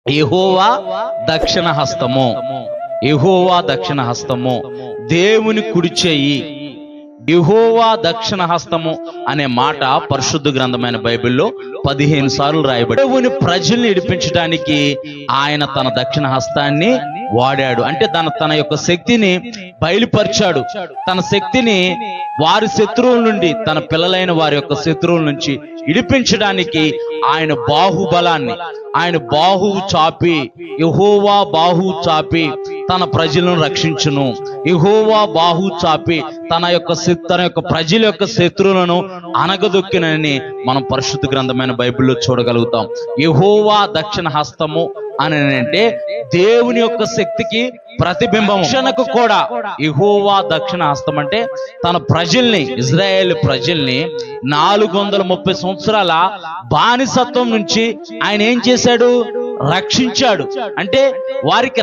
యెహోవా దక్షిణ హస్తము, యెహోవా దక్షిణ హస్తము, దేవుని కుడి చెయ్యి. యెహోవా దక్షిణ హస్తము అనే మాట పరిశుద్ధ గ్రంథమైన బైబిల్లో 15 సార్లు రాయబడి, దేవుని ప్రజల్ని విడిపించడానికి ఆయన తన దక్షిణ హస్తాన్ని వాడాడు. అంటే తన యొక్క శక్తిని బయలుపరిచాడు. తన శక్తిని వారి శత్రువుల నుండి, తన పిల్లలైన వారి యొక్క శత్రువుల నుంచి విడిపించడానికి ఆయన బాహుబలాన్ని, ఆయన బాహువు చాపి, యెహోవా బాహువు చాపి తన ప్రజలను రక్షించును. యెహోవా బాహువు చాపి తన యొక్క ప్రజల యొక్క శత్రువులను అనగదొక్కినని మనం పరిశుద్ధ గ్రంథమైన బైబిల్లో చూడగలుగుతాం. యెహోవా దక్షిణ హస్తము అని అంటే దేవుని యొక్క శక్తికి ప్రతిబింబం. రక్షణకు కూడా యెహోవా దక్షిణ హస్తం అంటే తన ప్రజల్ని, ఇజ్రాయేల్ ప్రజల్ని 430 సంవత్సరాల బానిసత్వం నుంచి ఆయన ఏం చేశాడు? రక్షించాడు. అంటే వారికి